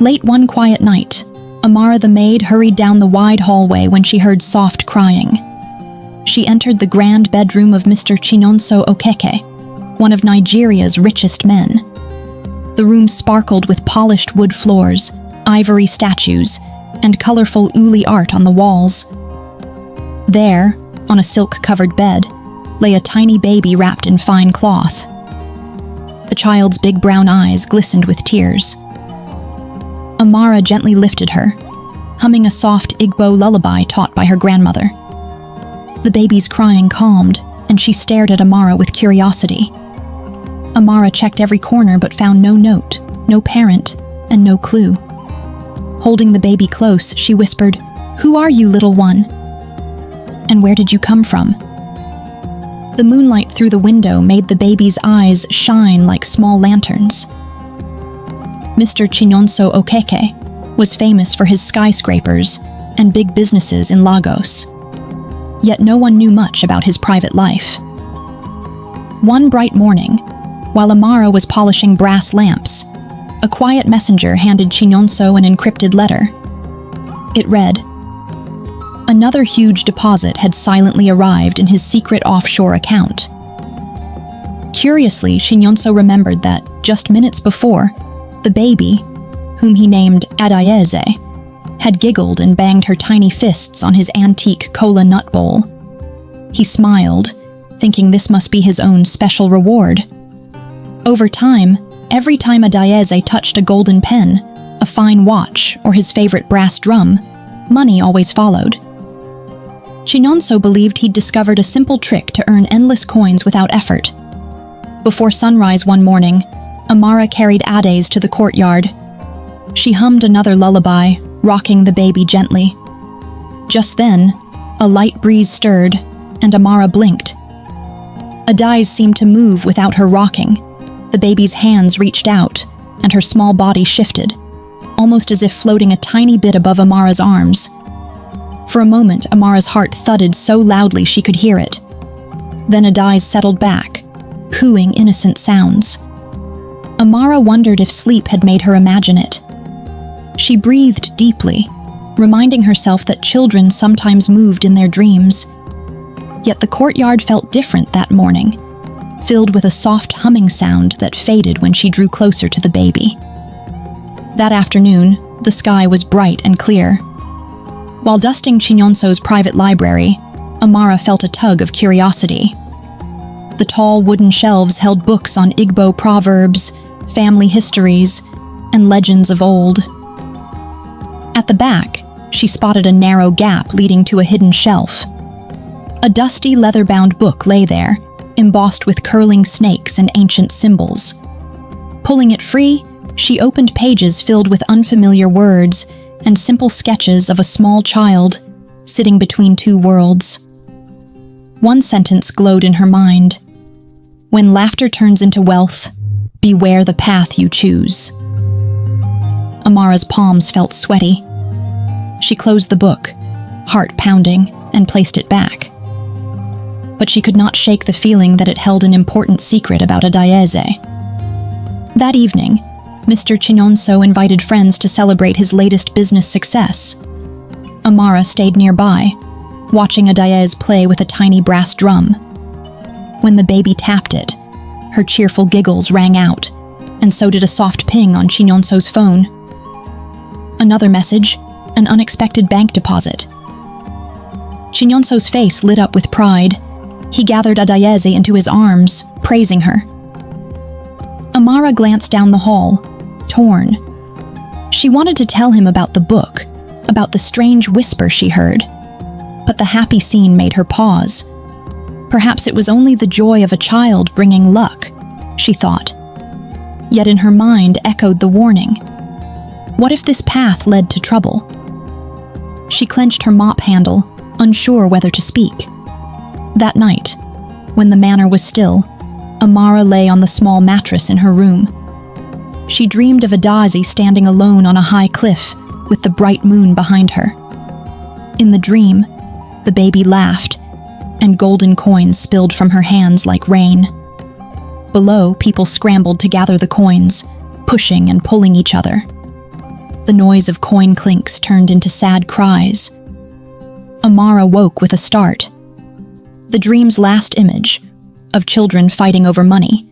Late one quiet night, Amara the maid hurried down the wide hallway when she heard soft crying. She entered the grand bedroom of Mr. Chinonso Okeke, one of Nigeria's richest men. The room sparkled with polished wood floors, ivory statues, and colorful uli art on the walls. There, on a silk-covered bed, lay a tiny baby wrapped in fine cloth. The child's big brown eyes glistened with tears. Amara gently lifted her, humming a soft Igbo lullaby taught by her grandmother. The baby's crying calmed, and she stared at Amara with curiosity. Amara checked every corner but found no note, no parent, and no clue. Holding the baby close, she whispered, "Who are you, little one? And where did you come from?" The moonlight through the window made the baby's eyes shine like small lanterns. Mr. Chinonso Okeke was famous for his skyscrapers and big businesses in Lagos. Yet no one knew much about his private life. One bright morning, while Amara was polishing brass lamps, a quiet messenger handed Chinonso an encrypted letter. It read, "Another huge deposit had silently arrived in his secret offshore account." Curiously, Chinonso remembered that, just minutes before, the baby, whom he named Adayeze, had giggled and banged her tiny fists on his antique cola nut bowl. He smiled, thinking this must be his own special reward. Over time, every time Adayeze touched a golden pen, a fine watch, or his favorite brass drum, money always followed. Chinonso believed he'd discovered a simple trick to earn endless coins without effort. Before sunrise one morning, Amara carried Ades to the courtyard. She hummed another lullaby, rocking the baby gently. Just then, a light breeze stirred, and Amara blinked. Ades seemed to move without her rocking. The baby's hands reached out, and her small body shifted, almost as if floating a tiny bit above Amara's arms. For a moment, Amara's heart thudded so loudly she could hear it. Then Ades settled back, cooing innocent sounds. Amara wondered if sleep had made her imagine it. She breathed deeply, reminding herself that children sometimes moved in their dreams. Yet the courtyard felt different that morning, filled with a soft humming sound that faded when she drew closer to the baby. That afternoon, the sky was bright and clear. While dusting Chinonso's private library, Amara felt a tug of curiosity. The tall wooden shelves held books on Igbo proverbs, family histories, and legends of old. At the back, she spotted a narrow gap leading to a hidden shelf. A dusty leather-bound book lay there, embossed with curling snakes and ancient symbols. Pulling it free, she opened pages filled with unfamiliar words and simple sketches of a small child sitting between two worlds. One sentence glowed in her mind. "When laughter turns into wealth, beware the path you choose." Amara's palms felt sweaty. She closed the book, heart pounding, and placed it back. But she could not shake the feeling that it held an important secret about Adayeze. That evening, Mr. Chinonso invited friends to celebrate his latest business success. Amara stayed nearby, watching Adayeze play with a tiny brass drum. When the baby tapped it, her cheerful giggles rang out, and so did a soft ping on Chinonso's phone. Another message, an unexpected bank deposit. Chinonso's face lit up with pride. He gathered Adayeze into his arms, praising her. Amara glanced down the hall, torn. She wanted to tell him about the book, about the strange whisper she heard, but the happy scene made her pause. Perhaps it was only the joy of a child bringing luck, she thought. Yet in her mind echoed the warning. What if this path led to trouble? She clenched her mop handle, unsure whether to speak. That night, when the manor was still, Amara lay on the small mattress in her room. She dreamed of Adazi standing alone on a high cliff with the bright moon behind her. In the dream, the baby laughed, and golden coins spilled from her hands like rain. Below, people scrambled to gather the coins, pushing and pulling each other. The noise of coin clinks turned into sad cries. Amara woke with a start. The dream's last image, of children fighting over money,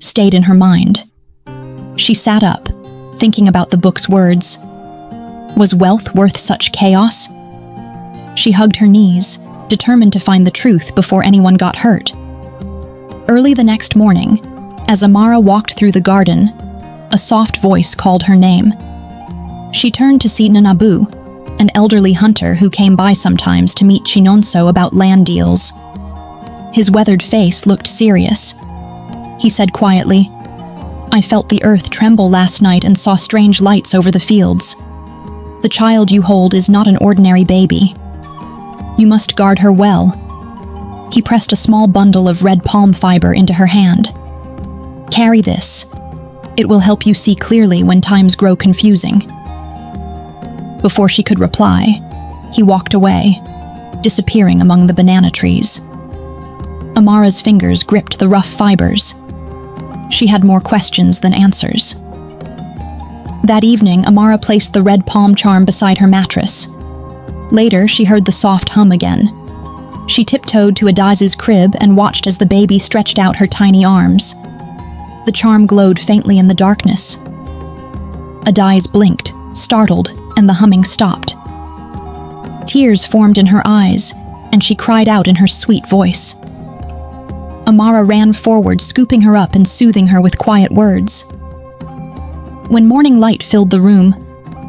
stayed in her mind. She sat up, thinking about the book's words. Was wealth worth such chaos? She hugged her knees, determined to find the truth before anyone got hurt. Early the next morning, as Amara walked through the garden, a soft voice called her name. She turned to see Nanabu, an elderly hunter who came by sometimes to meet Chinonso about land deals. His weathered face looked serious. He said quietly, "I felt the earth tremble last night and saw strange lights over the fields. The child you hold is not an ordinary baby. You must guard her well." He pressed a small bundle of red palm fiber into her hand. "Carry this. It will help you see clearly when times grow confusing." Before she could reply, he walked away, disappearing among the banana trees. Amara's fingers gripped the rough fibers. She had more questions than answers. That evening, Amara placed the red palm charm beside her mattress. Later, she heard the soft hum again. She tiptoed to Adai's crib and watched as the baby stretched out her tiny arms. The charm glowed faintly in the darkness. Adai's blinked, startled, and the humming stopped. Tears formed in her eyes, and she cried out in her sweet voice. Amara ran forward, scooping her up and soothing her with quiet words. When morning light filled the room,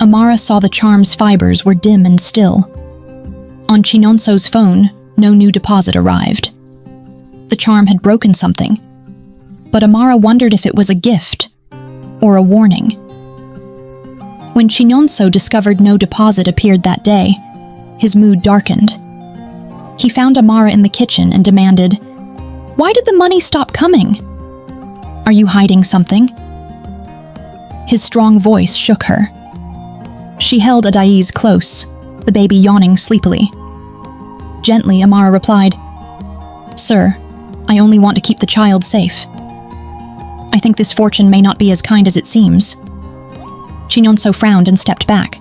Amara saw the charm's fibers were dim and still. On Chinonso's phone, no new deposit arrived. The charm had broken something, but Amara wondered if it was a gift or a warning. When Chinonso discovered no deposit appeared that day, his mood darkened. He found Amara in the kitchen and demanded, "Why did the money stop coming? Are you hiding something?" His strong voice shook her. She held Adai's close, the baby yawning sleepily. Gently, Amara replied, "Sir, I only want to keep the child safe. I think this fortune may not be as kind as it seems." Chinonso frowned and stepped back.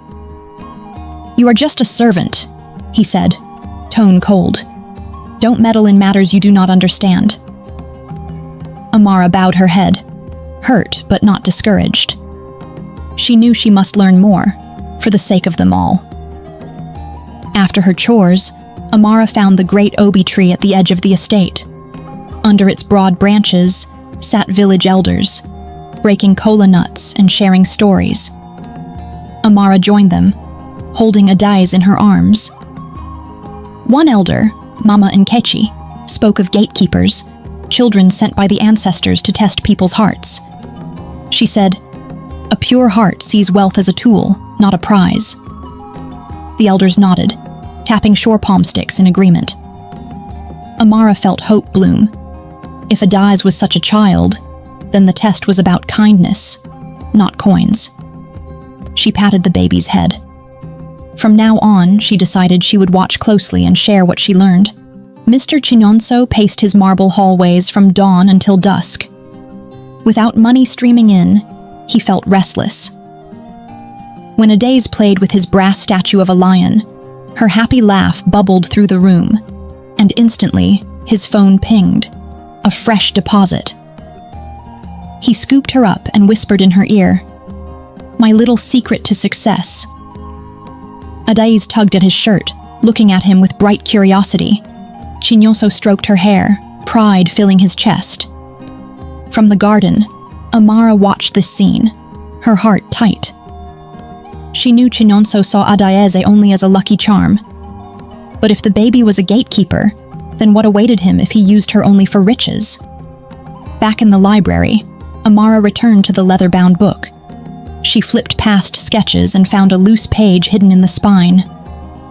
"You are just a servant," he said, tone cold. "Don't meddle in matters you do not understand." Amara bowed her head, hurt but not discouraged. She knew she must learn more, for the sake of them all. After her chores, Amara found the great obi tree at the edge of the estate. Under its broad branches sat village elders, breaking cola nuts and sharing stories. Amara joined them, holding Adai's in her arms. One elder, Mama Nkechi, spoke of gatekeepers, children sent by the ancestors to test people's hearts. She said, "A pure heart sees wealth as a tool, not a prize." The elders nodded, tapping shore palm sticks in agreement. Amara felt hope bloom. If Adai's was such a child, then the test was about kindness, not coins. She patted the baby's head. From now on, she decided she would watch closely and share what she learned. Mr. Chinonso paced his marble hallways from dawn until dusk. Without money streaming in, he felt restless. When Adai's played with his brass statue of a lion, her happy laugh bubbled through the room, and instantly, his phone pinged. A fresh deposit. He scooped her up and whispered in her ear, "My little secret to success." Adai's tugged at his shirt, looking at him with bright curiosity. Chinonso stroked her hair, pride filling his chest. From the garden, Amara watched this scene, her heart tight. She knew Chinonso saw Adaize only as a lucky charm. But if the baby was a gatekeeper, then what awaited him if he used her only for riches? Back in the library, Amara returned to the leather-bound book. She flipped past sketches and found a loose page hidden in the spine.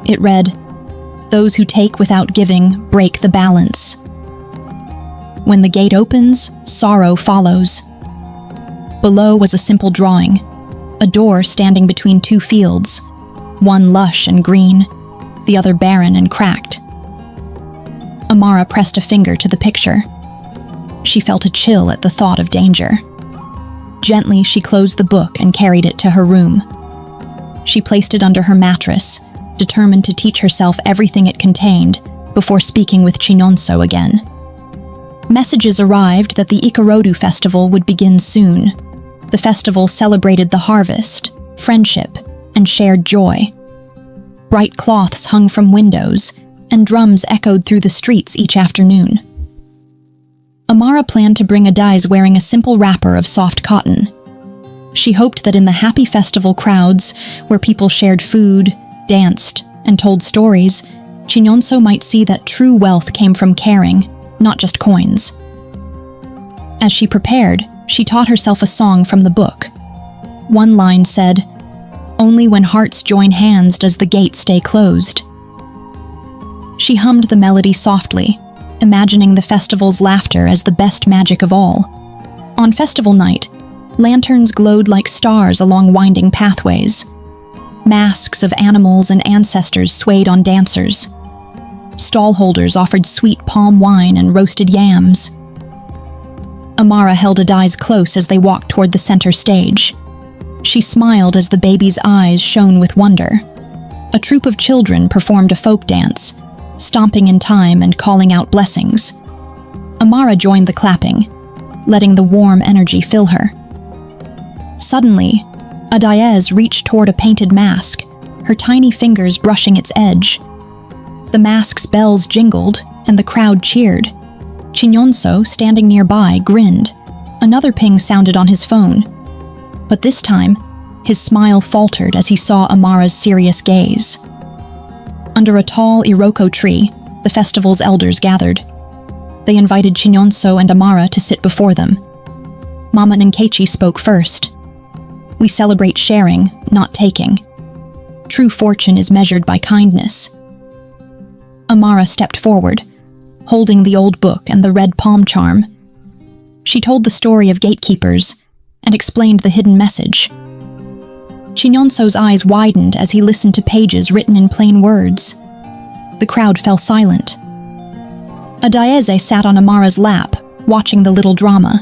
It read, "Those who take without giving break the balance. When the gate opens, sorrow follows." Below was a simple drawing, a door standing between two fields, one lush and green, the other barren and cracked. Amara pressed a finger to the picture. She felt a chill at the thought of danger. Gently, she closed the book and carried it to her room. She placed it under her mattress, determined to teach herself everything it contained before speaking with Chinonso again. Messages arrived that the Ikorodu festival would begin soon. The festival celebrated the harvest, friendship, and shared joy. Bright cloths hung from windows, and drums echoed through the streets each afternoon. Amara planned to bring Adais wearing a simple wrapper of soft cotton. She hoped that in the happy festival crowds, where people shared food, danced, and told stories, Chinonso might see that true wealth came from caring, not just coins. As she prepared, she taught herself a song from the book. One line said, "Only when hearts join hands does the gate stay closed." She hummed the melody softly, imagining the festival's laughter as the best magic of all. On festival night, lanterns glowed like stars along winding pathways. Masks of animals and ancestors swayed on dancers. Stallholders offered sweet palm wine and roasted yams. Amara held Adais close as they walked toward the center stage. She smiled as the baby's eyes shone with wonder. A troupe of children performed a folk dance, stomping in time and calling out blessings. Amara joined the clapping, letting the warm energy fill her. Suddenly, Adais reached toward a painted mask, her tiny fingers brushing its edge. The mask's bells jingled, and the crowd cheered. Chinonso, standing nearby, grinned. Another ping sounded on his phone. But this time, his smile faltered as he saw Amara's serious gaze. Under a tall Iroko tree, the festival's elders gathered. They invited Chinonso and Amara to sit before them. Mama Nkechi spoke first. "We celebrate sharing, not taking. True fortune is measured by kindness." Amara stepped forward, holding the old book and the red palm charm. She told the story of gatekeepers and explained the hidden message. Chinonso's eyes widened as he listened to pages written in plain words. The crowd fell silent. Adais sat on Amara's lap, watching the little drama.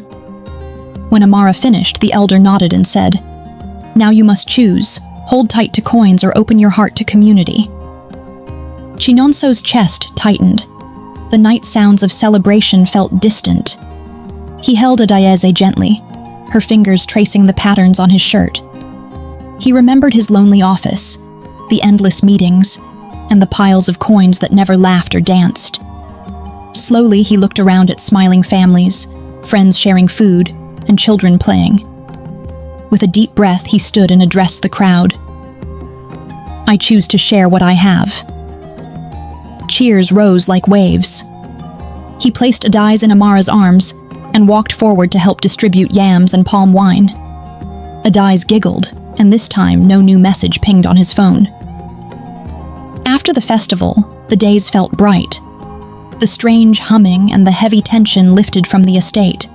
When Amara finished, the elder nodded and said, "Now you must choose. Hold tight to coins or open your heart to community." Chinonso's chest tightened. The night sounds of celebration felt distant. He held Adais gently, her fingers tracing the patterns on his shirt. He remembered his lonely office, the endless meetings, and the piles of coins that never laughed or danced. Slowly, he looked around at smiling families, friends sharing food, and children playing. With a deep breath, he stood and addressed the crowd. "I choose to share what I have." Cheers rose like waves. He placed Adais in Amara's arms and walked forward to help distribute yams and palm wine. Adais giggled, and this time no new message pinged on his phone. After the festival, the days felt bright. The strange humming and the heavy tension lifted from the estate.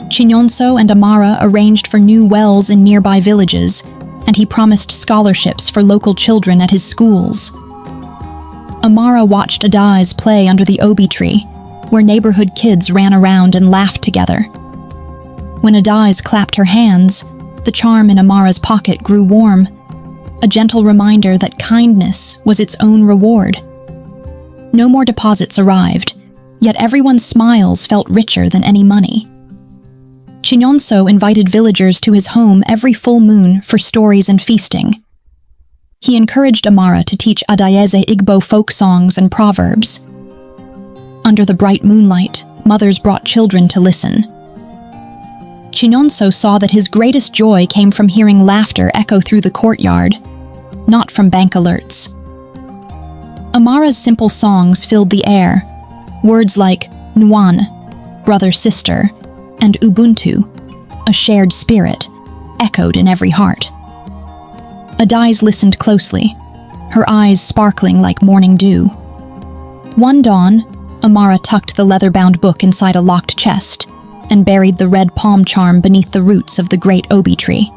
Chinonso and Amara arranged for new wells in nearby villages, and he promised scholarships for local children at his schools. Amara watched Adais play under the obi tree, where neighborhood kids ran around and laughed together. When Adais clapped her hands, the charm in Amara's pocket grew warm, a gentle reminder that kindness was its own reward. No more deposits arrived, yet everyone's smiles felt richer than any money. Chinonso invited villagers to his home every full moon for stories and feasting. He encouraged Amara to teach Adais Igbo folk songs and proverbs. Under the bright moonlight, mothers brought children to listen. Chinonso saw that his greatest joy came from hearing laughter echo through the courtyard, not from bank alerts. Amara's simple songs filled the air. Words like Nwan, brother-sister, and Ubuntu, a shared spirit, echoed in every heart. Adais listened closely, her eyes sparkling like morning dew. One dawn, Amara tucked the leather-bound book inside a locked chest and buried the red palm charm beneath the roots of the great obi tree.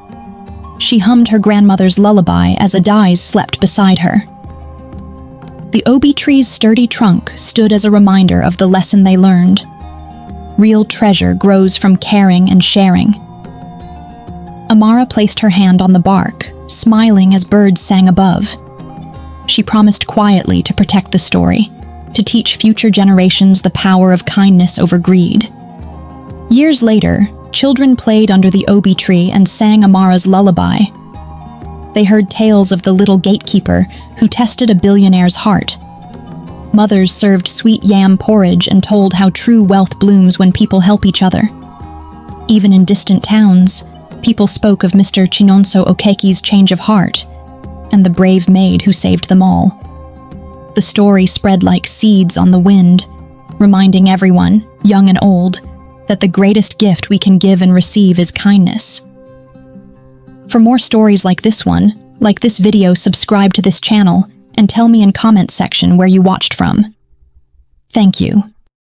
She hummed her grandmother's lullaby as Adais slept beside her. The obi tree's sturdy trunk stood as a reminder of the lesson they learned. Real treasure grows from caring and sharing. Amara placed her hand on the bark, smiling as birds sang above. She promised quietly to protect the story, to teach future generations the power of kindness over greed. Years later, children played under the obi tree and sang Amara's lullaby. They heard tales of the little gatekeeper who tested a billionaire's heart. Mothers served sweet yam porridge and told how true wealth blooms when people help each other. Even in distant towns, people spoke of Mr. Chinonso Okeki's change of heart and the brave maid who saved them all. The story spread like seeds on the wind, reminding everyone, young and old, that the greatest gift we can give and receive is kindness. For more stories like this one, like this video, subscribe to this channel and tell me in comment section where you watched from. Thank you.